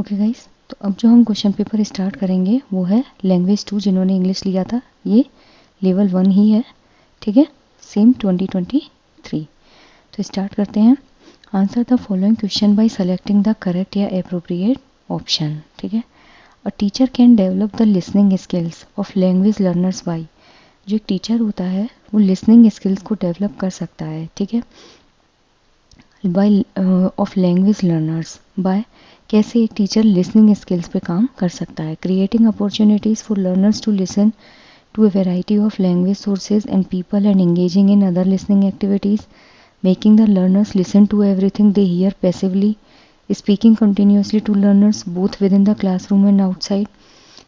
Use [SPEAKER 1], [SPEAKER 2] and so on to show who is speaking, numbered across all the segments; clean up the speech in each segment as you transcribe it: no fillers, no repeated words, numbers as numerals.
[SPEAKER 1] Okay guys, तो अब जो हम क्वेश्चन पेपर स्टार्ट करेंगे वो है लैंग्वेज 2। जिन्होंने इंग्लिश लिया था ये लेवल 1 ही है, ठीक है, सेम 2023। तो स्टार्ट करते हैं। Answer the following question by selecting the correct या एप्रोप्रिएट ऑप्शन, ठीक है। A teacher can develop the listening skills of language learners by, जो एक टीचर होता है वो लिसनिंग स्किल्स को डेवलप कर सकता है, ठीक है, by of language learners by, कैसे एक टीचर लिसनिंग स्किल्स पे काम कर सकता है। Creating opportunities for learners to listen to a variety of language sources and people and engaging in other listening activities, making the learners listen to everything they hear passively, speaking continuously to learners both within the classroom and outside,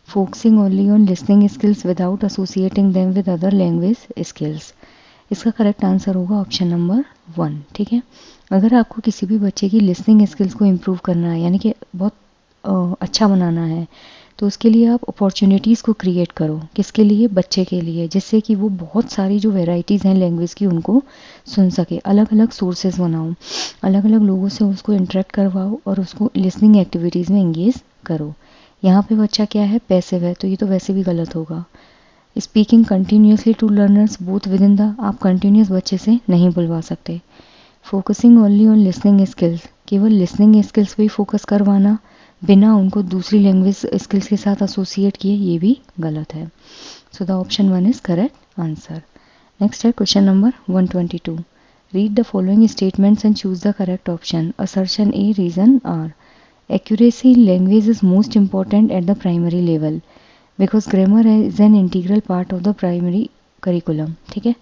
[SPEAKER 1] focusing only on listening skills without associating them with other language skills। इसका correct answer होगा option number 1, ठीक है। अगर आपको किसी भी बच्चे की लिसनिंग स्किल्स को इम्प्रूव करना है, यानी कि बहुत अच्छा बनाना है, तो उसके लिए आप अपॉर्चुनिटीज़ को क्रिएट करो। किसके लिए? बच्चे के लिए, जिससे कि वो बहुत सारी जो वेराइटीज़ हैं लैंग्वेज की उनको सुन सके। अलग अलग सोर्सेज बनाओ, अलग अलग लोगों से उसको इंटरेक्ट करवाओ और उसको लिसनिंग एक्टिविटीज़ में इंगेज करो। यहाँ पे बच्चा क्या है? पैसिव है, तो ये तो वैसे भी गलत होगा। Speaking continuously to learners both within the, आप कंटिन्यूस बच्चे से नहीं बुलवा सकते। Focusing only on listening skills, केवल लिसनिंग स्किल्स पे ही फोकस करवाना बिना उनको दूसरी लैंग्वेज स्किल्स के साथ एसोसिएट किए, ये भी गलत है। So the option 1 is correct answer. Next है question number 122। Read the following statements and choose the correct option. Assertion A, reason R. Accuracy in language is most important at the primary level because grammar is an integral part of the primary curriculum, ठीक है।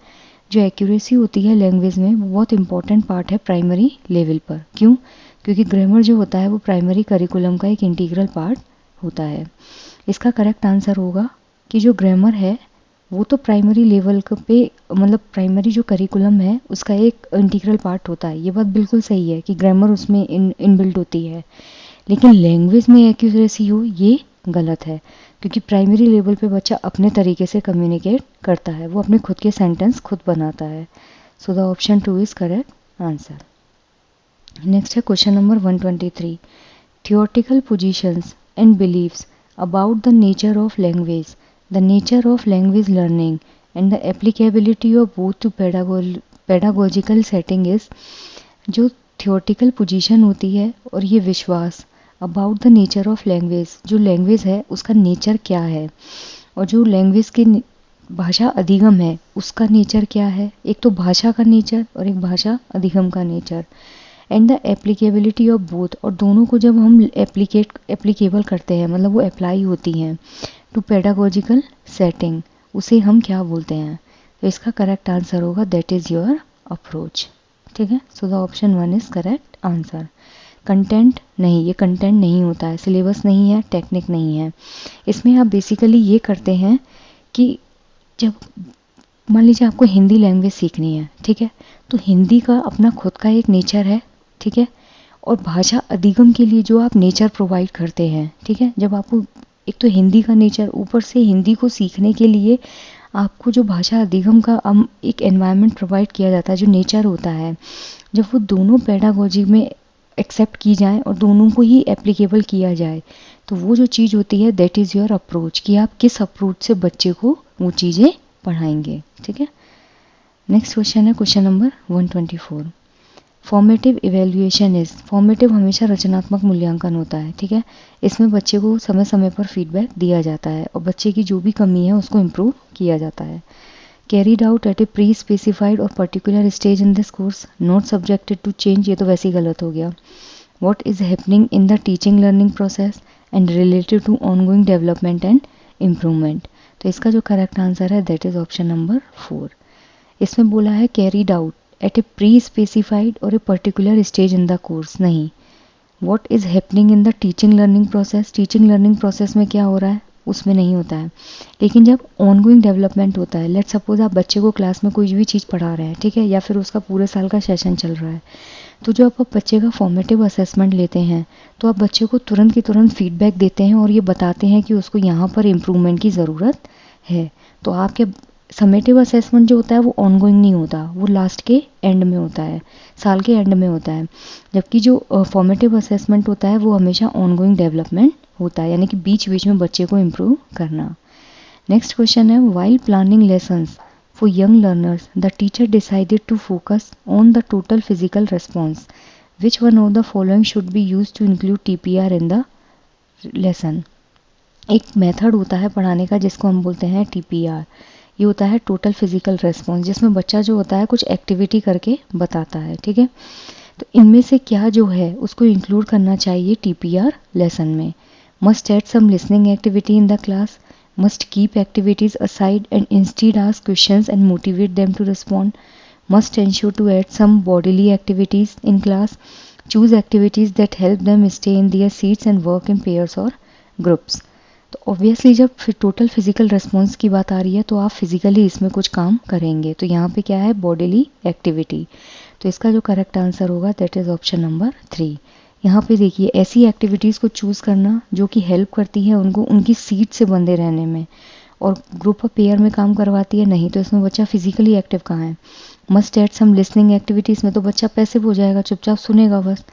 [SPEAKER 1] जो accuracy होती है language में वो बहुत important part है primary level पर। क्यों? क्योंकि ग्रामर जो होता है वो प्राइमरी करिकुलम का एक इंटीग्रल पार्ट होता है। इसका करेक्ट आंसर होगा कि जो ग्रामर है वो तो प्राइमरी लेवल पे, मतलब प्राइमरी जो करिकुलम है उसका एक इंटीग्रल पार्ट होता है। ये बात बिल्कुल सही है कि ग्रामर उसमें इनबिल्ट होती है, लेकिन लैंग्वेज में एक्यूरेसी हो ये गलत है, क्योंकि प्राइमरी लेवल पे बच्चा अपने तरीके से कम्युनिकेट करता है, वो अपने खुद के सेंटेंस खुद बनाता है। So the option 2 is correct answer. Next है question number 123। Theoretical positions and beliefs about the nature of language, the nature of language learning and the applicability of both to pedagogical setting is, जो theoretical position होती है और ये विश्वास about the nature of language, जो language है उसका nature क्या है, और जो लैंग्वेज की भाषा अधिगम है उसका नेचर क्या है। एक तो भाषा का नेचर और एक भाषा अधिगम का nature. And the applicability of both, और दोनों को जब हम एप्लीकेबल करते हैं, मतलब वो अप्लाई होती हैं टू पेडागोजिकल सेटिंग, उसे हम क्या बोलते हैं। तो इसका करेक्ट आंसर होगा दैट इज़ योर अप्रोच, ठीक है। So the option 1 is correct answer. Content नहीं, ये कंटेंट नहीं होता है, सिलेबस नहीं है, टेक्निक नहीं है। इसमें आप बेसिकली ये करते हैं कि जब मान लीजिए आपको हिंदी लैंग्वेज सीखनी है, ठीक है, तो हिंदी का अपना खुद का एक नेचर है, ठीक है, और भाषा अधिगम के लिए जो आप नेचर प्रोवाइड करते हैं, ठीक है, जब आपको एक तो हिंदी का नेचर, ऊपर से हिंदी को सीखने के लिए आपको जो भाषा अधिगम का एक एनवायरनमेंट प्रोवाइड किया जाता है, जो नेचर होता है, जब वो दोनों पेडागोजी में एक्सेप्ट की जाए और दोनों को ही एप्लीकेबल किया जाए, तो वो जो चीज़ होती है दैट इज़ योर अप्रोच, कि आप किस अप्रोच से बच्चे को वो चीज़ें पढ़ाएंगे, ठीक है। नेक्स्ट क्वेश्चन है question number 124। Formative evaluation is, formative हमेशा रचनात्मक मूल्यांकन होता है, ठीक है। इसमें बच्चे को समय समय पर फीडबैक दिया जाता है और बच्चे की जो भी कमी है उसको इम्प्रूव किया जाता है। Carried out at a pre specified or particular stage in this course, not subjected to change, ये तो वैसे ही गलत हो गया। What is happening in the teaching learning process and related to ongoing development and improvement. तो इसका जो करेक्ट आंसर है दैट इज ऑप्शन नंबर 4। इसमें बोला है carried out at a pre specified or a particular stage in the course, नहीं। What is happening in the teaching learning process, teaching learning process में क्या हो रहा है उसमें नहीं होता है। लेकिन जब ऑनगोइंग डेवलपमेंट होता है, लेट्स सपोज आप बच्चे को क्लास में कोई भी चीज़ पढ़ा रहे हैं, ठीक है, या फिर उसका पूरे साल का सेशन चल रहा है, तो जो आप बच्चे का फॉर्मेटिव असेसमेंट लेते हैं तो आप बच्चे को तुरंत की तुरंत फीडबैक देते हैं और ये बताते हैं कि उसको यहाँ पर इम्प्रूवमेंट की ज़रूरत है। तो आपके समेटिव असेसमेंट जो होता है वो ऑनगोइंग नहीं होता, वो लास्ट के एंड में होता है, साल के एंड में होता है, जबकि जो फॉर्मेटिव असेसमेंट होता है वो हमेशा ऑनगोइंग डेवलपमेंट होता है, यानी कि बीच बीच में बच्चे को इम्प्रूव करना। नेक्स्ट क्वेश्चन है, while planning lessons for young learners the teacher decided to focus on the total physical response, which one of the following should be use to include TPR in the lesson. एक method होता है पढ़ाने का जिसको हम बोलते हैं TPR। ये होता है टोटल फिजिकल रेस्पॉन्स, जिसमें बच्चा जो होता है कुछ एक्टिविटी करके बताता है, ठीक है। तो इनमें से क्या जो है उसको इंक्लूड करना चाहिए TPR लेसन में। Must add some listening activity in the class, must keep activities aside and instead ask questions and motivate them to respond, must ensure to add some bodily activities in class, choose activities that help them stay in their seats and work in pairs और groups. तो obviously जब total physical response की बात आ रही है तो आप physically इसमें कुछ काम करेंगे, तो यहाँ पे क्या है, बॉडीली एक्टिविटी। तो इसका जो करेक्ट आंसर होगा दैट इज ऑप्शन नंबर 3। यहाँ पे देखिए ऐसी एक्टिविटीज़ को चूज़ करना जो कि हेल्प करती है उनको उनकी सीट से बंधे रहने में, और ग्रुप ऑफ पेयर में काम करवाती है नहीं, तो इसमें बच्चा फिजिकली एक्टिव कहाँ है। Must add some listening activities में तो बच्चा पैसिव हो जाएगा, चुपचाप सुनेगा बस।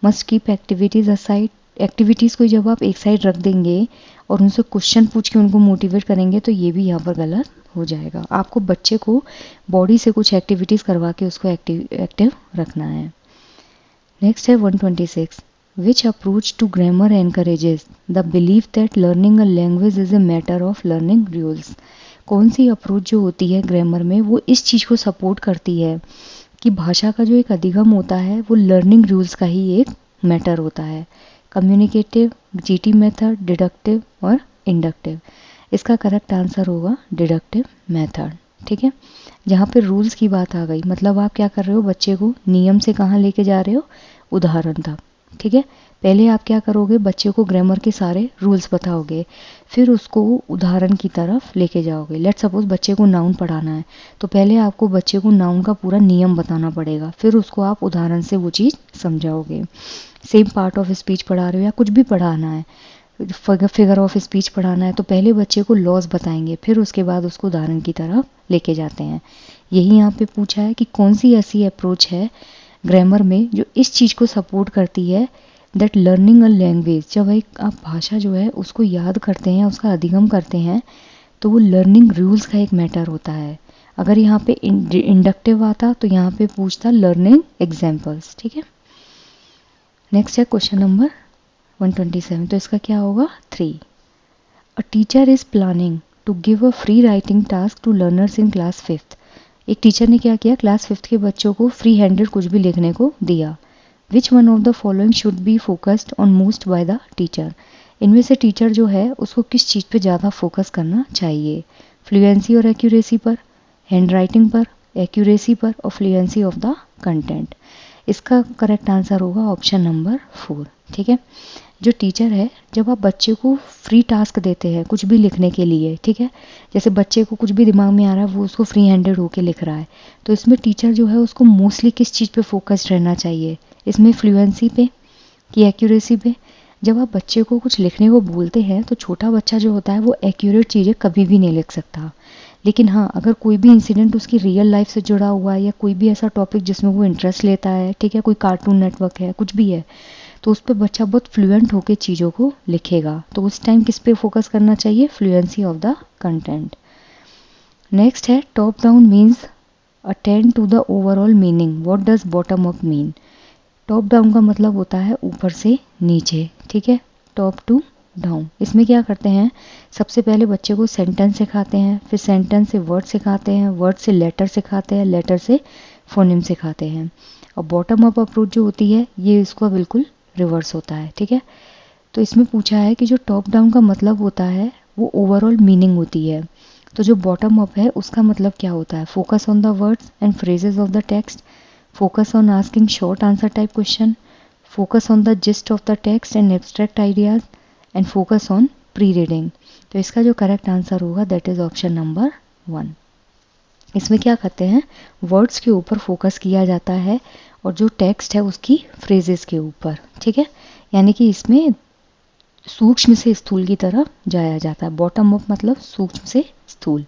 [SPEAKER 1] Must keep activities aside, activities को जब आप एक साइड रख देंगे और उनसे क्वेश्चन पूछ के उनको मोटिवेट करेंगे तो ये भी यहाँ पर गलत हो जाएगा। आपको बच्चे को बॉडी से कुछ एक्टिविटीज़ करवा के उसको एक्टिव रखना है। नेक्स्ट है 126, which approach to grammar encourages the belief that learning a language is a matter of learning rules. कौन सी अप्रोच जो होती है ग्रामर में वो इस चीज़ को सपोर्ट करती है कि भाषा का जो एक अधिगम होता है वो लर्निंग रूल्स का ही एक मैटर होता है। कम्युनिकेटिव, GT मेथड, डिडक्टिव और इंडक्टिव। इसका करेक्ट आंसर होगा डिडक्टिव मेथड, ठीक है। जहाँ पे रूल्स की बात आ गई, मतलब आप क्या कर रहे हो, बच्चे को नियम से कहाँ लेके जा रहे हो, उदाहरण तक, ठीक है। पहले आप क्या करोगे, बच्चे को ग्रामर के सारे रूल्स बताओगे, फिर उसको उदाहरण की तरफ लेके जाओगे। लेट्स सपोज बच्चे को नाउन पढ़ाना है, तो पहले आपको बच्चे को नाउन का पूरा नियम बताना पड़ेगा, फिर उसको आप उदाहरण से वो चीज़ समझाओगे। सेम पार्ट ऑफ स्पीच पढ़ा रहे हो या कुछ भी पढ़ाना है, फिगर ऑफ स्पीच पढ़ाना है, तो पहले बच्चे को लॉज बताएंगे, फिर उसके बाद उसको उदाहरण की तरफ लेके जाते हैं। यही यहाँ पे पूछा है कि कौन सी ऐसी अप्रोच है ग्रामर में जो इस चीज़ को सपोर्ट करती है दैट लर्निंग अ लैंग्वेज, जब एक आप भाषा जो है उसको याद करते हैं, उसका अधिगम करते हैं, तो वो लर्निंग रूल्स का एक मैटर होता है। अगर यहाँ पे इंडक्टिव आता तो यहाँ पे पूछता लर्निंग एग्जाम्पल्स, ठीक है। नेक्स्ट है क्वेश्चन नंबर 127, तो इसका क्या होगा 3। A teacher is planning to give a free writing task to learners in class 5th। एक टीचर ने क्या किया, क्लास 5th के बच्चों को फ्री हैंडेड कुछ भी लिखने को दिया। विच one of the following should be focused on most by the teacher. इनमें से टीचर जो है उसको किस चीज़ पे ज़्यादा फोकस करना चाहिए, फ्लुएंसी और एक्यूरेसी पर, हैंड राइटिंग पर, एक्यूरेसी पर और फ्लुएंसी ऑफ द कंटेंट। इसका करेक्ट आंसर होगा ऑप्शन नंबर 4, ठीक है। जो टीचर है, जब आप बच्चे को फ्री टास्क देते हैं कुछ भी लिखने के लिए, ठीक है, जैसे बच्चे को कुछ भी दिमाग में आ रहा है वो उसको फ्री हैंडेड होके लिख रहा है, तो इसमें टीचर जो है उसको मोस्टली किस चीज़ पे फोकस्ड रहना चाहिए, इसमें फ्लुएंसी पे कि एक्यूरेसी पे। जब आप बच्चे को कुछ लिखने को बोलते हैं तो छोटा बच्चा जो होता है वो एक्यूरेट चीज़ें कभी भी नहीं लिख सकता, लेकिन हाँ अगर कोई भी इंसिडेंट उसकी रियल लाइफ से जुड़ा हुआ है या कोई भी ऐसा टॉपिक जिसमें वो इंटरेस्ट लेता है, ठीक है, कोई कार्टून नेटवर्क है, कुछ भी है, तो उस पर बच्चा बहुत फ्लुएंट होकर चीज़ों को लिखेगा। तो उस टाइम किस पे फोकस करना चाहिए, fluency of the content. Next है top down means attend to the overall meaning, what does bottom up mean. Top down का मतलब होता है ऊपर से नीचे, ठीक है, टॉप टू डाउन। इसमें क्या करते हैं, सबसे पहले बच्चे को सेंटेंस सिखाते हैं, फिर सेंटेंस से वर्ड सिखाते हैं, वर्ड से लेटर सिखाते हैं, लेटर से फोनेम सिखाते हैं। और बॉटम अप अप्रोच जो होती है ये इसको बिल्कुल रिवर्स होता है, ठीक है। तो इसमें पूछा है कि जो टॉप डाउन का मतलब होता है वो ओवरऑल मीनिंग होती है, तो जो बॉटम अप है उसका मतलब क्या होता है, focus on the words and phrases of the text, focus on asking short answer type question, focus on the gist of the text and abstract ideas and focus on pre reading. तो इसका जो correct answer होगा that is option number 1। इसमें क्या करते हैं, words के ऊपर फोकस किया जाता है और जो टेक्स्ट है उसकी फ्रेजेस के ऊपर, ठीक है, यानी कि इसमें सूक्ष्म से स्थूल की तरफ जाया जाता है। बॉटम अप मतलब सूक्ष्म से स्थूल।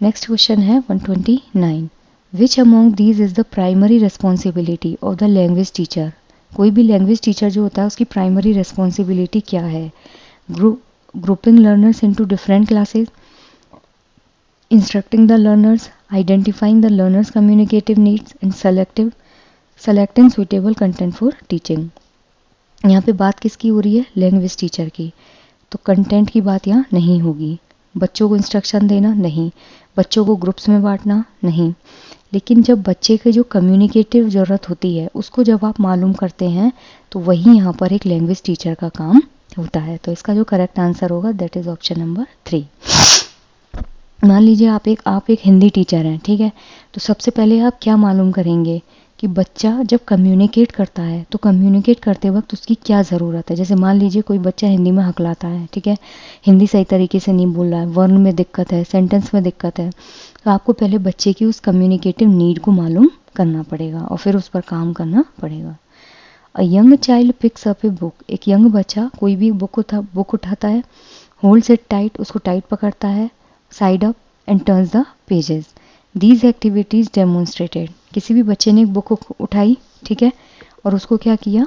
[SPEAKER 1] नेक्स्ट क्वेश्चन है 129. Which among these is the primary responsibility of the language teacher. कोई भी लैंग्वेज टीचर जो होता है उसकी प्राइमरी रिस्पॉन्सिबिलिटी क्या है. Grouping learners into different classes, instructing the learners, identifying the learners' communicative needs and selecting suitable content for teaching. यहाँ पे बात किसकी हो रही है, लैंग्वेज टीचर की. तो कंटेंट की बात यहाँ नहीं होगी. बच्चों को इंस्ट्रक्शन देना नहीं, बच्चों को ग्रुप्स में बांटना नहीं. लेकिन जब बच्चे की जो कम्युनिकेटिव ज़रूरत होती है उसको जब आप मालूम करते हैं तो वही यहाँ पर एक लैंग्वेज टीचर का काम होता है. तो इसका जो करेक्ट आंसर होगा दैट इज़ ऑप्शन नंबर 3. मान लीजिए आप एक हिंदी टीचर हैं, ठीक है. तो सबसे पहले आप क्या मालूम करेंगे कि बच्चा जब कम्युनिकेट करता है तो कम्युनिकेट करते वक्त उसकी क्या ज़रूरत है. जैसे मान लीजिए कोई बच्चा हिंदी में हकलाता है, ठीक है, हिंदी सही तरीके से नहीं बोल रहा है, वर्ण में दिक्कत है, सेंटेंस में दिक्कत है, तो आपको पहले बच्चे की उस कम्युनिकेटिव नीड को मालूम करना पड़ेगा और फिर उस पर काम करना पड़ेगा. A young child picks up a book. एक यंग बच्चा कोई भी बुक उठाता है, होल्ड्स इट टाइट, उसको टाइट पकड़ता है, side up and turns the pages. These activities demonstrated. किसी भी बच्चे ने एक बुक उठाई, ठीक है, और उसको क्या किया,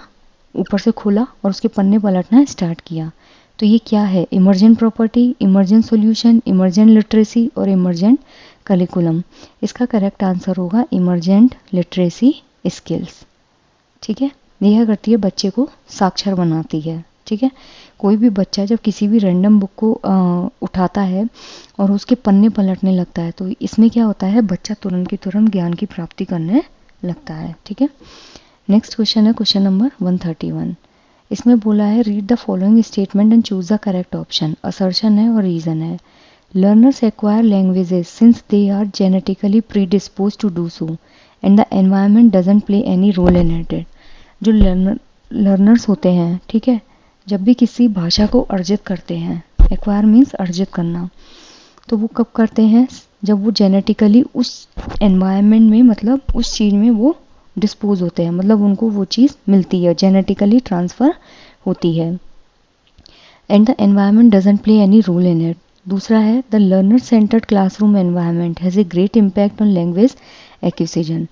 [SPEAKER 1] ऊपर से खोला और उसके पन्ने पलटना स्टार्ट किया. तो ये क्या है, emergent property, emergent solution, emergent literacy और इमर्जेंट करिकुलम. इसका करेक्ट आंसर होगा इमर्जेंट लिटरेसी स्किल्स. ठीक है, यह क्या करती है, बच्चे को साक्षर बनाती है. ठीक है, कोई भी बच्चा जब किसी भी रैंडम बुक को उठाता है और उसके पन्ने पलटने लगता है तो इसमें क्या होता है, बच्चा तुरंत की तुरंत ज्ञान की प्राप्ति करने लगता है. ठीक है, नेक्स्ट क्वेश्चन है क्वेश्चन नंबर 131. इसमें बोला है read the following statement and choose the correct option. Assertion है और रीजन है. Learners acquire languages since they are genetically predispose to do so and the environment doesn't play any role in it. जो learners होते हैं, ठीक है, जब भी किसी भाषा को अर्जित करते हैं, एक्वायर मीन्स अर्जित करना, तो वो कब करते हैं, जब वो जेनेटिकली उस एनवायरनमेंट में, मतलब उस चीज़ में वो डिस्पोज होते हैं, मतलब उनको वो चीज़ मिलती है, जेनेटिकली ट्रांसफ़र होती है. And the environment doesn't play any role in it. दूसरा है the learner centred classroom environment has a great impact on language acquisition.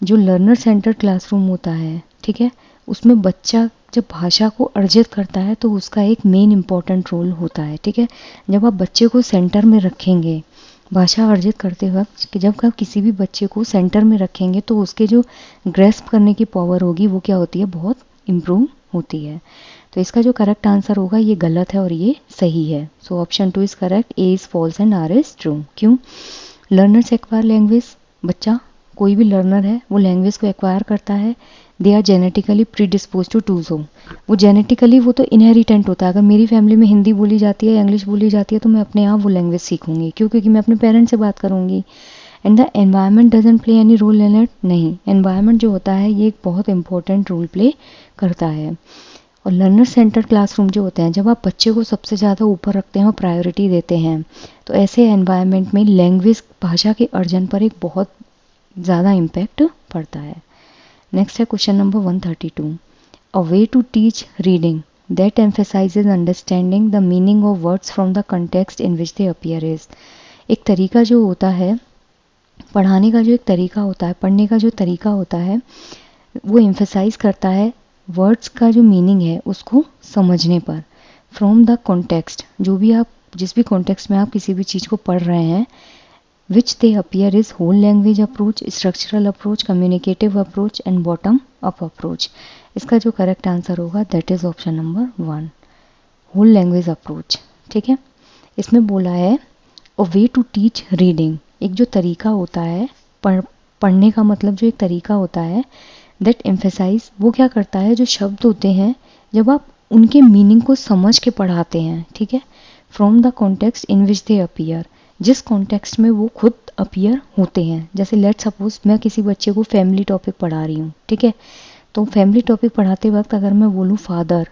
[SPEAKER 1] जो लर्नर सेंटर्ड क्लासरूम होता है, ठीक है, उसमें बच्चा जब भाषा को अर्जित करता है तो उसका एक मेन इम्पॉर्टेंट रोल होता है. ठीक है, जब आप बच्चे को सेंटर में रखेंगे भाषा अर्जित करते वक्त, कि जब आप किसी भी बच्चे को सेंटर में रखेंगे तो उसके जो ग्रेस्प करने की पावर होगी वो क्या होती है, बहुत इम्प्रूव होती है. तो इसका जो करेक्ट आंसर होगा ये गलत है और ये सही है. So option 2 is correct, A is false and R is true. क्यों, लर्नर्स एक्वायर लैंग्वेज, बच्चा कोई भी लर्नर है वो लैंग्वेज को एक्वायर करता है. They are genetically predispose to do so. वो जेनेटिकली, वो तो इनहेरिटेंट होता है. अगर मेरी फैमिली में हिंदी बोली जाती है, इंग्लिश बोली जाती है, तो मैं अपने आप वो लैंग्वेज सीखूंगी. क्यों, क्योंकि मैं अपने पेरेंट्स से बात करूंगी. And the environment doesn't play any role in it. नहीं, एनवायरनमेंट जो होता है ये एक बहुत इंपॉर्टेंट रोल प्ले करता है. और लर्नर सेंटर क्लासरूम जो होते हैं, जब आप बच्चे को सबसे ज़्यादा ऊपर रखते हैं और प्रायोरिटी देते हैं, तो ऐसे एनवायरनमेंट में लैंग्वेज, भाषा के अर्जन पर एक बहुत ज़्यादा इम्पैक्ट पड़ता है. नेक्स्ट है question number 132. A way to teach reading that emphasises understanding the meaning of words from the context in which they appear is. एक तरीका जो होता है पढ़ाने का, जो एक तरीका होता है, पढ़ने का जो तरीका होता है, वो एम्फेसाइज करता है वर्ड्स का जो मीनिंग है उसको समझने पर. फ्रॉम द कॉन्टेक्स्ट, जो भी आप, जिस भी कॉन्टेक्स्ट में आप किसी भी चीज़ को पढ़ रहे हैं, which they appear is whole language approach, structural approach, communicative approach and bottom up approach. इसका जो करेक्ट आंसर होगा that is option number 1, whole language approach. ठीक है, इसमें बोला है a way to teach reading, एक जो तरीका होता है पढ़ने का, मतलब जो एक तरीका होता है, दैट एम्फेसाइज, वो क्या करता है, जो शब्द होते हैं जब आप उनके मीनिंग को समझ के पढ़ाते हैं, ठीक है, from the context in which they appear, जिस कॉन्टेक्स्ट में वो खुद अपीयर होते हैं. जैसे लेट सपोज मैं किसी बच्चे को फैमिली टॉपिक पढ़ा रही हूँ, ठीक है, तो फैमिली टॉपिक पढ़ाते वक्त अगर मैं बोलूँ फादर,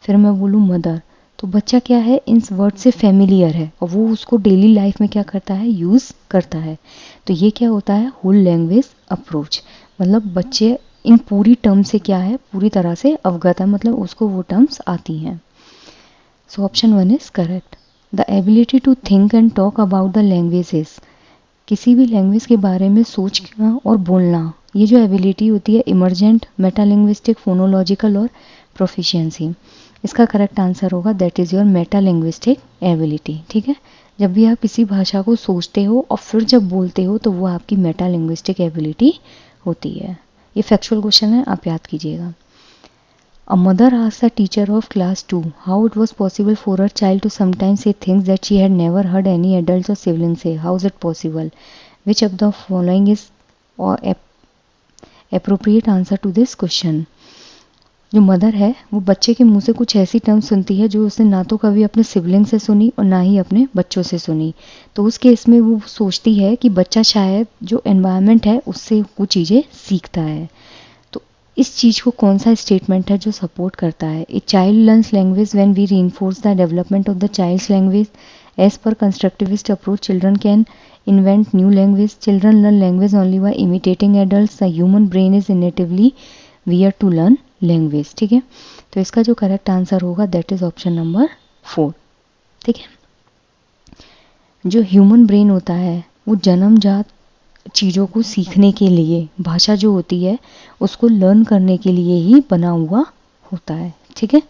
[SPEAKER 1] फिर मैं बोलूँ मदर, तो बच्चा क्या है, इन वर्ड से फेमिलियर है और वो उसको डेली लाइफ में क्या करता है, यूज़ करता है. तो ये क्या होता है, होल लैंग्वेज अप्रोच. मतलब बच्चे इन पूरी टर्म से क्या है, पूरी तरह से अवगत है, मतलब उसको वो टर्म्स आती हैं. So option 1 is correct. The ability to think and talk about the languages किसी भी लैंग्वेज के बारे में सोचना और बोलना, ये जो एबिलिटी होती है इमर्जेंट, मेटालिंग्विस्टिक, फोनोलॉजिकल और प्रोफिशिएंसी। इसका करेक्ट आंसर होगा दैट इज़ योर मेटालिंग्विस्टिक एबिलिटी। ठीक है, जब भी आप किसी भाषा को सोचते हो और फिर जब बोलते हो तो वो आपकी मेटालिंग्विस्टिक एबिलिटी होती है। ये फैक्चुअल क्वेश्चन है, आप याद कीजिएगा। A mother asked the teacher of class 2 how it was possible for her child to sometimes say things that she had never heard any adults or siblings say. How is it possible? Which of the following is or appropriate answer to this question? जो mother है वो बच्चे के मुंह से कुछ ऐसी term सुनती है जो उसने ना तो कभी अपने सिबलिंग से सुनी और ना ही अपने बच्चों से सुनी। तो उस केस में वो सोचती है कि बच्चा शायद जो एनवायरनमेंट है उससे कुछ चीज़ें सीखता है। तो इस चीज़ को कौन सा स्टेटमेंट है जो सपोर्ट करता है? A child learns language when we reinforce the development of the child's language. As per constructivist approach children can invent new language. Children learn language only by imitating adults. The human brain is innately wired to learn language. ठीक है, तो इसका जो correct answer होगा that is option number 4। ठीक है, जो human brain होता है वो जन्मजात चीज़ों को सीखने के लिए, भाषा जो होती है उसको लर्न करने के लिए ही बना हुआ होता है। ठीक है,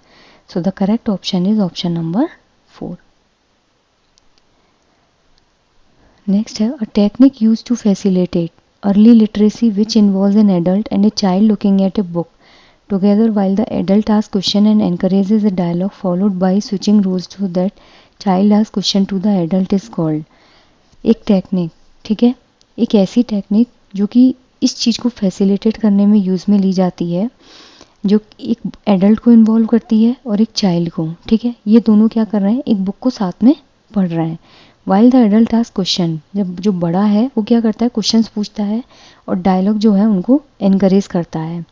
[SPEAKER 1] so the correct option is option number 4। Next है a technique use to facilitate early literacy which involves an adult and a child looking at a book together while the adult asks question and encourages a dialogue followed by switching roles so that child asks question to the adult is called। एक technique, ठीक है, एक ऐसी technique जो कि इस चीज़ को facilitate करने में यूज़ में ली जाती है, जो एक एडल्ट को इन्वॉल्व करती है और एक चाइल्ड को। ठीक है, ये दोनों क्या कर रहे हैं, एक बुक को साथ में पढ़ रहे हैं। While the adult ask question, जब जो बड़ा है वो क्या करता है, क्वेश्चंस पूछता है और डायलॉग जो है उनको एनकरेज करता है।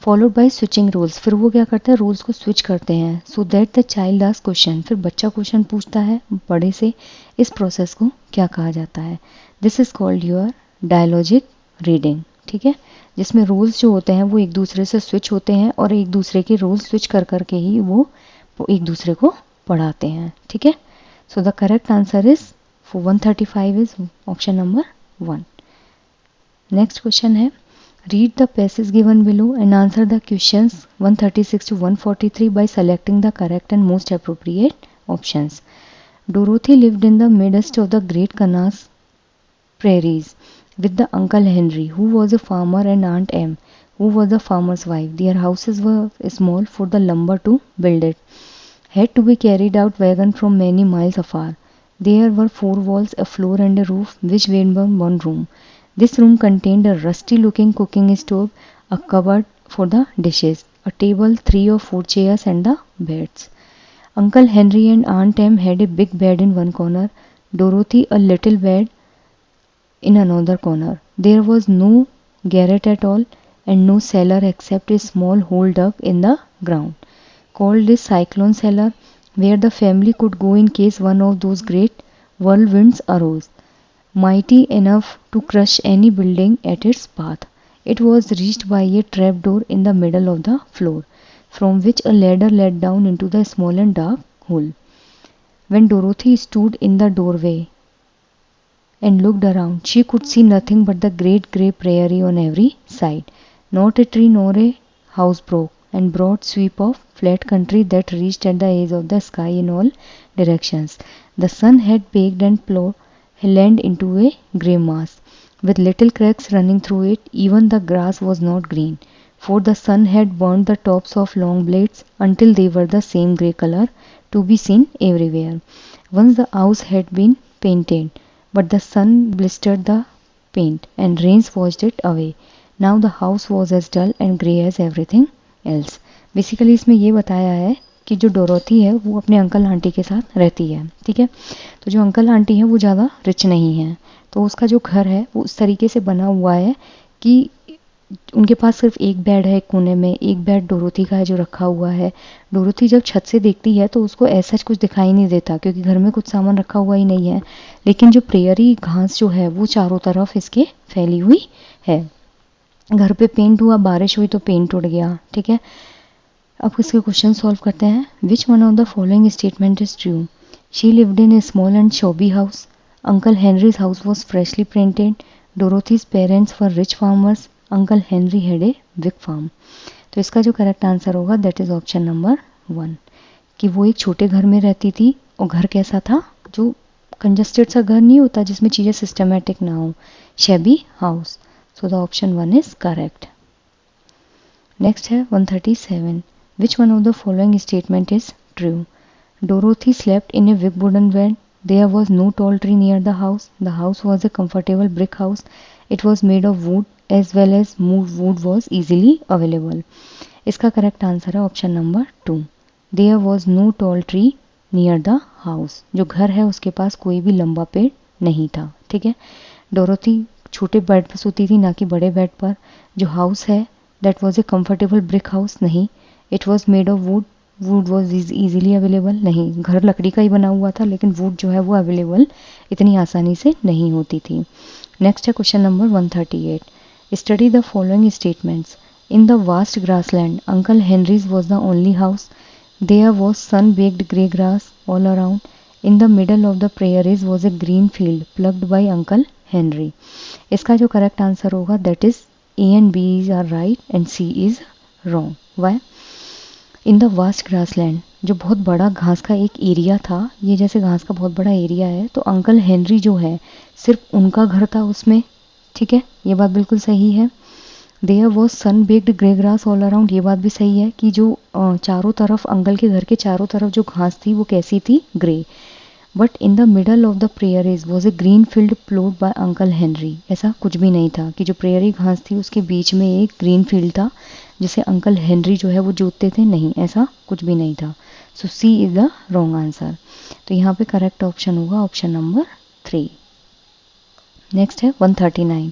[SPEAKER 1] फॉलोड बाय स्विचिंग रोल्स, फिर वो क्या करता है, रोल्स को स्विच करते हैं। So that the child ask question, फिर बच्चा क्वेश्चन पूछता है बड़े से। इस प्रोसेस को क्या कहा जाता है? This is called your dialogic reading. ठीक है, जिसमें रोल्स जो होते हैं वो एक दूसरे से स्विच होते हैं और एक दूसरे के रोल्स स्विच कर करके ही वो एक दूसरे को पढ़ाते हैं। ठीक है, so the correct answer is for 135 is option number 1। Next question है read the passage given below and answer the questions 136 to 143 by selecting the correct and most appropriate options. Dorothy lived in the midst of the great Kansas prairies with the Uncle Henry, who was a farmer, and Aunt Em, who was the farmer's wife. Their houses were small for the lumber to build it. Had to be carried out wagon from many miles afar. There were 4 walls, a floor and a roof, which made one room. This room contained a rusty-looking cooking stove, a cupboard for the dishes, a table, 3 or 4 chairs, and the beds. Uncle Henry and Aunt Em had a big bed in one corner, Dorothy a little bed in another corner. There was no garret at all, and no cellar except a small hole dug in the ground, called a cyclone cellar, where the family could go in case one of those great whirlwinds arose, mighty enough to crush any building at its path. It was reached by a trapdoor in the middle of the floor, from which a ladder led down into the small and dark hole. When Dorothy stood in the doorway and looked around, she could see nothing but the great grey prairie on every side. Not a tree nor a house broke, and broad sweep of flat country that reached at the edge of the sky in all directions. The sun had baked and plowed land into a grey mass, with little cracks running through it. Even the grass was not green, for the sun had burned the tops of long blades until they were the same grey color to be seen everywhere. Once the house had been painted, but the sun blistered the paint and rains washed it away. Now the house was as dull and grey as everything else. Basically इसमें ये बताया है कि जो Dorothy है वो अपने uncle aunty के साथ रहती है। ठीक है, तो जो अंकल आंटी है वो ज़्यादा रिच नहीं है, तो उसका जो घर है वो उस तरीके से बना हुआ है कि उनके पास सिर्फ एक बेड है एक कोने में, एक बेड डोरोथी का है जो रखा हुआ है। डोरोथी जब छत से देखती है तो उसको ऐसा कुछ दिखाई नहीं देता क्योंकि घर में कुछ सामान रखा हुआ ही नहीं है, लेकिन जो प्रेयरी घास जो है वो चारों तरफ इसके फैली हुई है। घर पे पेंट हुआ, बारिश हुई तो पेंट उड़ गया। ठीक है, अब इसके क्वेश्चन सॉल्व करते हैं। Which one of the following statement is true? She lived in a small and shabby house. Uncle Henry's house was freshly painted, Dorothy's parents were rich farmers, uncle Henry had a big farm. तो इसका जो correct answer होगा that is option number 1, कि वो एक छोटे घर में रहती थी। और घर कैसा था, जो कंजस्टेड सा घर नहीं होता जिसमें चीज़ें सिस्टमेटिक ना हो, shabby house. So the option 1 is correct. Next है 137, which one of the following statement is true? Dorothy slept in a big wooden bed, there was no tall tree near the house was a comfortable brick house, it was made of wood as well as wood was easily available. इसका correct answer है option number 2, there was no tall tree near the house. जो घर है उसके पास कोई भी लंबा पेड़ नहीं था। ठीक है, डोरोथी छोटे बेड पर सोती थी, ना कि बड़े बेड पर। जो हाउस है that was a comfortable brick house, नहीं। It was made of wood, wood was easily available, नहीं। घर लकड़ी का ही बना हुआ था, लेकिन वुड जो है वो अवेलेबल इतनी आसानी से नहीं होती थी। नेक्स्ट है question number 138, study the following statements. In the vast grassland uncle Henrys was the only house, there was sun-baked grey grass all around. In the middle of the prairies was a green field plucked by Uncle Henry. इसका जो correct answer होगा that is A and B are right and C is wrong. Why? In the vast grassland, जो बहुत बड़ा घास का एक area था, ये जैसे घास का बहुत बड़ा एरिया है, तो अंकल हेनरी जो है सिर्फ उनका घर था उसमें। ठीक है, ये बात बिल्कुल सही है। There was sun baked grey grass all around, ये बात भी सही है कि जो चारों तरफ अंकल के घर के चारों तरफ जो घास थी वो कैसी थी, grey. But in the middle of the prairies was a green field ploughed by Uncle Henry, ऐसा कुछ भी नहीं था कि जो प्रेयरी घास थी उसके बीच में एक ग्रीन फील्ड था जिसे अंकल हेनरी जो है वो जोतते थे, नहीं, ऐसा कुछ भी नहीं था। सो सी इज द रॉन्ग आंसर। तो यहाँ पे करेक्ट ऑप्शन होगा ऑप्शन नंबर 3। नेक्स्ट है 139,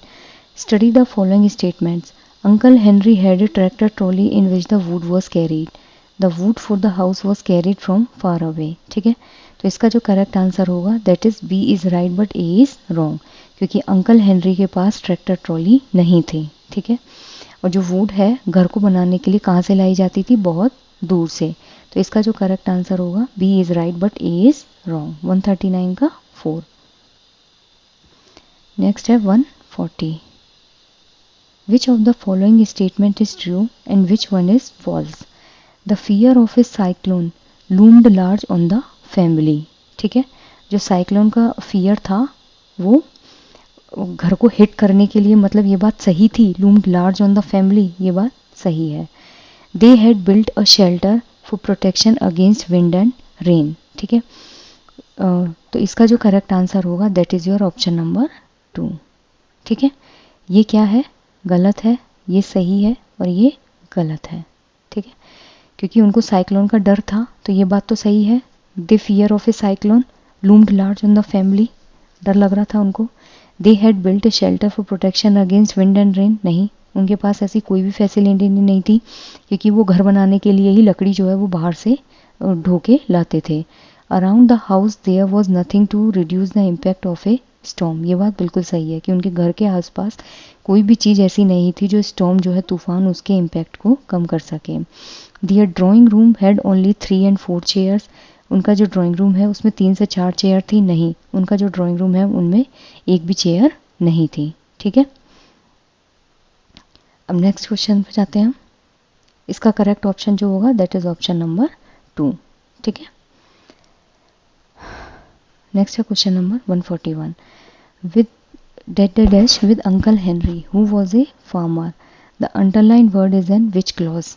[SPEAKER 1] study the following statements. Uncle Henry had a tractor trolley in which the wood was carried. The wood for the house was carried from far away. ठीक है, तो इसका जो correct answer होगा that is B is right but A is wrong, क्योंकि Uncle Henry के पास tractor trolley नहीं थी। ठीक है, और जो वुड है घर को बनाने के लिए कहाँ से लाई जाती थी, बहुत दूर से। तो इसका जो करेक्ट आंसर होगा B is right but A is wrong. 139 का 4। नेक्स्ट है 140, which of the following statement is true and which one is false? The fear of a cyclone loomed large on the family. ठीक है, जो cyclone का fear था वो घर को हिट करने के लिए, मतलब ये बात सही थी, loomed large on the family, ये बात सही है। They had built a shelter for protection against wind and rain. ठीक है, तो इसका जो करेक्ट आंसर होगा that is your option number 2। ठीक है, ये क्या है, गलत है, ये सही है और ये गलत है। ठीक है, क्योंकि उनको साइक्लोन का डर था, तो ये बात तो सही है। The fear of a cyclone loomed large on the family, डर लग रहा था उनको। They had built a shelter for protection against wind and rain, नहीं, उनके पास ऐसी कोई भी फैसिलिटी नहीं थी, क्योंकि वो घर बनाने के लिए ही लकड़ी जो है वो बाहर से ढो के लाते थे। Around the house there was nothing to reduce the impact of a storm, ये बात बिल्कुल सही है कि उनके घर के आसपास कोई भी चीज़ ऐसी नहीं थी जो स्टॉर्म जो है तूफान उसके इम्पैक्ट को कम कर सके। Their drawing room had only 3 and 4 chairs, उनका जो ड्राइंग रूम है उसमें 3 से 4 चेयर थी, नहीं, उनका जो ड्राइंग रूम है उनमें एक भी चेयर नहीं थी। ठीक है, अब नेक्स्ट क्वेश्चन पे जाते हैं हम। इसका करेक्ट ऑप्शन जो होगा दैट इज ऑप्शन नंबर 2। ठीक है, नेक्स्ट है question number 141, with dash with Uncle Henry who was a farmer. The underlined word is in which clause?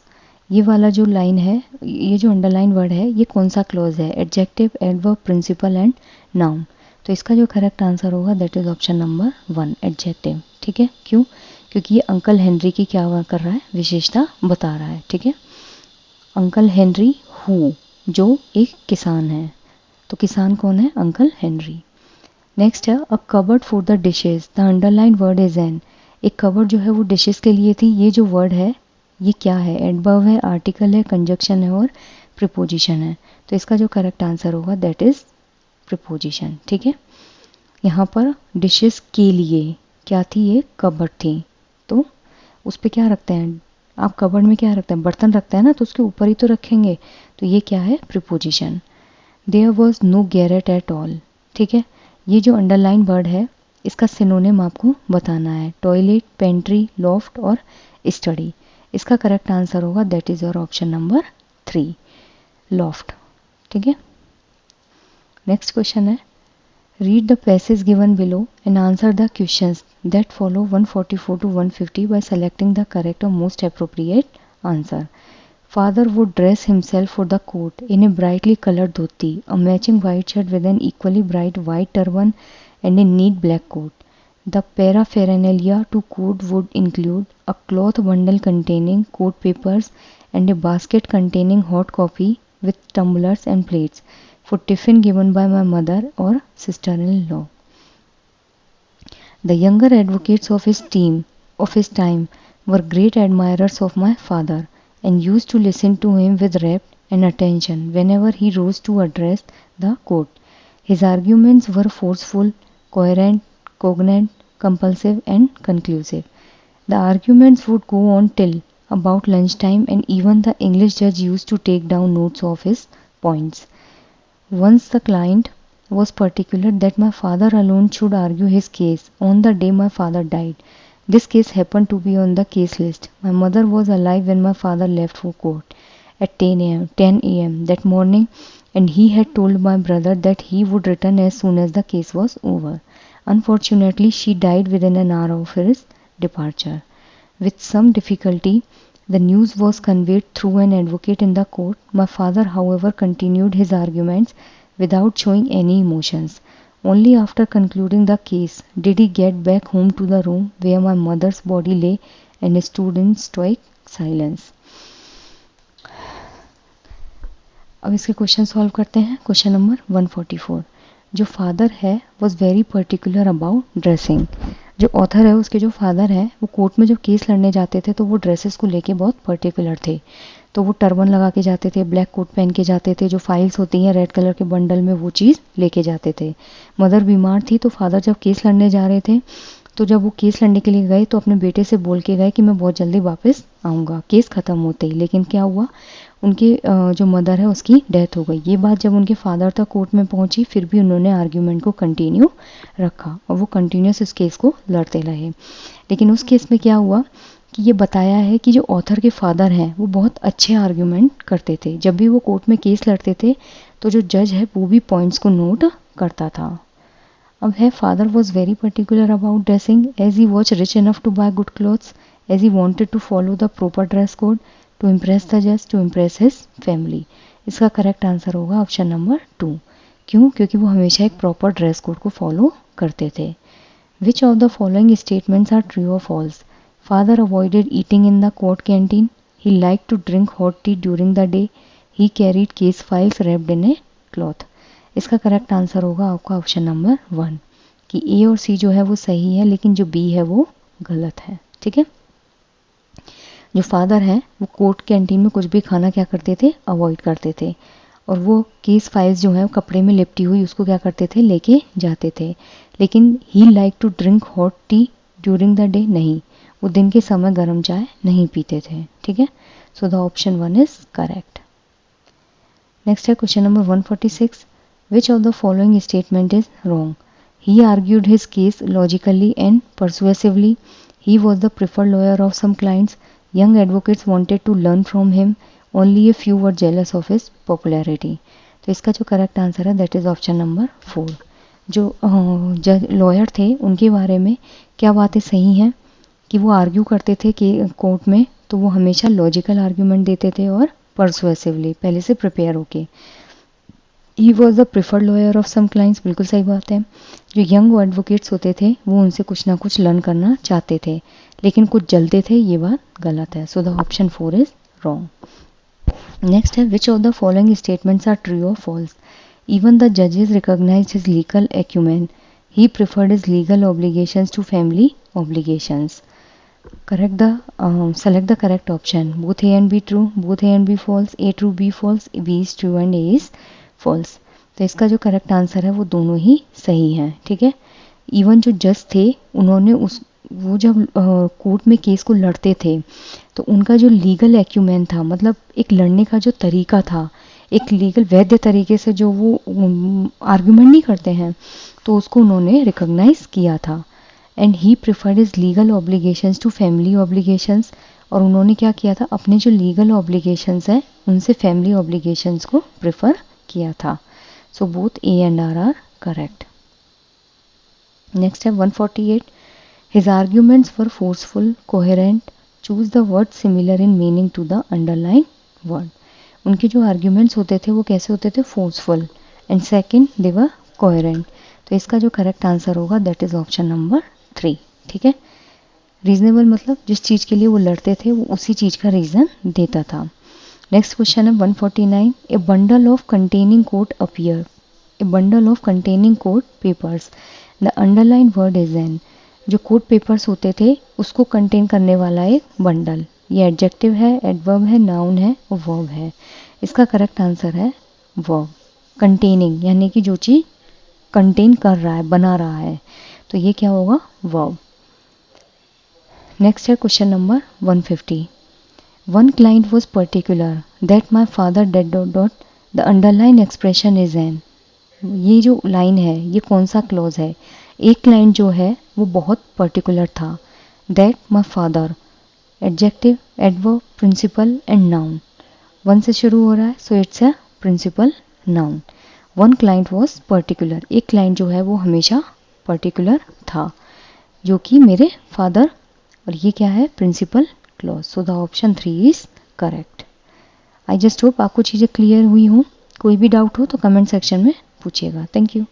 [SPEAKER 1] ये वाला जो लाइन है, ये जो अंडरलाइन वर्ड है, ये कौन सा क्लॉज है, adjective, adverb, principal and noun. तो इसका जो करेक्ट आंसर होगा that is option number 1, adjective. ठीक है, क्यों, क्योंकि ये अंकल हेनरी की क्या कर रहा है, विशेषता बता रहा है। ठीक है, अंकल हेनरी हु, जो एक किसान है, तो किसान कौन है, अंकल हेनरी। नेक्स्ट है a cupboard for the dishes, the underline word is an, एक कबर्ड जो है वो डिशेस के लिए थी, ये जो वर्ड है ये क्या है, एडवर्ब है, आर्टिकल है, कंजक्शन है और प्रीपोजिशन है। तो इसका जो करेक्ट आंसर होगा दैट इज प्रीपोजिशन। ठीक है, यहाँ पर डिशेस के लिए क्या थी, ये कबर्ड थी, तो उस पर क्या रखते हैं आप, कबर्ड में क्या रखते हैं, बर्तन रखते हैं ना, तो उसके ऊपर ही तो रखेंगे, तो ये क्या है, preposition. There was no garret at all. ठीक है, ये जो अंडरलाइन वर्ड है इसका सिनोनिम आपको बताना है, टॉयलेट, पेंट्री, लॉफ्ट और स्टडी। इसका करेक्ट आंसर होगा that is your option number 3, loft. ठीक है, नेक्स्ट क्वेश्चन है, read the passage given below and answer the questions that follow 144 to 150 by selecting the correct or most appropriate answer. Father would dress himself for the court in a brightly colored dhoti, a matching white shirt with an equally bright white turban and a neat black coat. The paraphernalia to court would include a cloth bundle containing court papers and a basket containing hot coffee with tumblers and plates for tiffin given by my mother or sister-in-law. The younger advocates of his time were great admirers of my father and used to listen to him with rapt and attention whenever he rose to address the court. His arguments were forceful, coherent, cogent, compulsive and conclusive. The arguments would go on till about lunchtime and even the English judge used to take down notes of his points. Once the client was particular that my father alone should argue his case on the day my father died. This case happened to be on the case list. My mother was alive when my father left for court at 10 a.m. that morning, and he had told my brother that he would return as soon as the case was over. Unfortunately, she died within an hour of his departure. With some difficulty, the news was conveyed through an advocate in the court. My father, however, continued his arguments without showing any emotions. Only after concluding the case did he get back home to the room where my mother's body lay and stood in stoic silence. अब इसके question solve करते हैं। Question number 144, जो father है was very particular about dressing. जो author है उसके जो फादर हैं वो कोर्ट में जब केस लड़ने जाते थे तो वो ड्रेसेस को लेके बहुत पर्टिकुलर थे। तो वो टर्बन लगा के जाते थे, ब्लैक कोट पहन के जाते थे, जो फाइल्स होती हैं रेड कलर के बंडल में वो चीज़ लेके जाते थे। मदर बीमार थी तो फादर जब केस लड़ने जा रहे थे तो जब वो केस लड़ने के लिए गए तो अपने बेटे से बोल के गए कि मैं बहुत जल्दी वापस आऊँगा केस ख़त्म होते ही। लेकिन क्या हुआ, उनके जो मदर है उसकी डेथ हो गई। ये बात जब उनके फादर तक कोर्ट में पहुंची फिर भी उन्होंने आर्ग्यूमेंट को कंटिन्यू रखा और वो कंटिन्यूस इस केस को लड़ते रहे। लेकिन उस केस में क्या हुआ कि ये बताया है कि जो ऑथर के फादर हैं वो बहुत अच्छे आर्ग्यूमेंट करते थे। जब भी वो कोर्ट में केस लड़ते थे तो जो जज है वो भी पॉइंट्स को नोट करता था। अब है, father was very particular about dressing as he was rich enough to buy good clothes as he wanted to follow the proper dress code to impress the जज टू इम्प्रेस हिज फैमिली। इसका correct answer होगा option number 2। क्यों? क्योंकि वो हमेशा एक proper dress code को follow करते थे। Which of the following statements are true or false? Father avoided eating in the court canteen, he like to drink hot tea during the day, he carried case files wrapped in a cloth. इसका correct answer होगा आपका option number 1 कि ए और सी जो है वो सही है लेकिन जो बी है वो गलत है। ठीक है, जो फादर हैं वो कोर्ट कैंटीन में कुछ भी खाना क्या करते थे, अवॉइड करते थे। और वो केस फाइल्स जो है कपड़े में लिपटी हुई उसको क्या करते थे, लेके जाते थे। लेकिन he like to drink hot tea during the day, नहीं, वो दिन के समय गर्म चाय नहीं पीते थे। ठीक है, so the option 1 is correct. Next है question number 146, which of the following statement is wrong? He argued his case logically and persuasively, he was the preferred lawyer of some clients, young advocates wanted to learn from him, only a few were jealous of his popularity। तो इसका जो correct answer है that is option number 4। जो जज lawyer थे उनके बारे में क्या बातें सही हैं कि वो आर्ग्यू करते थे कि कोर्ट में तो वो हमेशा लॉजिकल आर्ग्यूमेंट देते थे और परसुएसिवली पहले से प्रिपेयर होके। He was the preferred lawyer of some clients, बिल्कुल सही बात है। जो यंग एडवोकेट्स होते थे वो उनसे कुछ ना कुछ लर्न करना चाहते थे लेकिन कुछ जलते थे, ये बात गलत है। So the option 4 is wrong. Next है, which of the following statements are true or false? Even the जजेस recognize his legal acumen, he preferred his legal obligations to family obligations. Correct the select the correct option. Both A and B true, both A and B false, A true, B false, B is true and A is false। तो इसका जो correct answer है वो दोनों ही सही हैं। ठीक है, इवन जो जज थे उन्होंने वो जब कोर्ट में केस को लड़ते थे तो उनका जो लीगल एक्यूमेन था, मतलब एक लड़ने का जो तरीका था, एक लीगल वैध तरीके से जो वो आर्ग्यूमेंट नहीं करते हैं तो उसको उन्होंने रिकॉग्नाइज किया था। And he preferred his legal obligations to family obligations, और उन्होंने क्या किया था, अपने जो लीगल ऑब्लिगेशंस हैं उनसे फैमिली ऑब्लिगेशंस को प्रिफर किया था। So both A and R correct. Next है 148, his arguments were forceful, coherent, choose the word similar in meaning to the underline word. उनके जो आर्ग्यूमेंट्स होते थे वो कैसे होते थे, forceful, and second they were coherent. तो इसका जो करेक्ट आंसर होगा दैट इज ऑप्शन नंबर 3। ठीक है, रीजनेबल मतलब जिस चीज़ के लिए वो लड़ते थे वो उसी चीज़ का रीज़न देता था। नेक्स्ट क्वेश्चन है 149, ए bundle of containing code appear, A bundle of containing code papers, the underline word is an. जो कोड पेपर्स होते थे उसको कंटेन करने वाला एक बंडल, ये एडजेक्टिव है, एडवर्ब है, नाउन है और वर्ब है। इसका करेक्ट आंसर है वर्ब। कंटेनिंग यानी कि जो चीज़ कंटेन कर रहा है, बना रहा है, तो ये क्या होगा, वर्ब। नेक्स्ट है question number 150, one client was particular that my father dead dot dot, the underline expression is an. ये जो लाइन है ये कौन सा क्लॉज है, एक क्लाइंट जो है वो बहुत पर्टिकुलर था, that my father, adjective, adverb, principal and noun. One से शुरू हो रहा है so it's a principal noun. One client was particular, एक क्लाइंट जो है वो हमेशा पर्टिकुलर था, जो कि मेरे फादर, और ये क्या है, principal clause. So the option 3 is correct. I just hope आपको चीज़ें क्लियर हुई हों। कोई भी डाउट हो तो कमेंट सेक्शन में पूछिएगा। Thank you.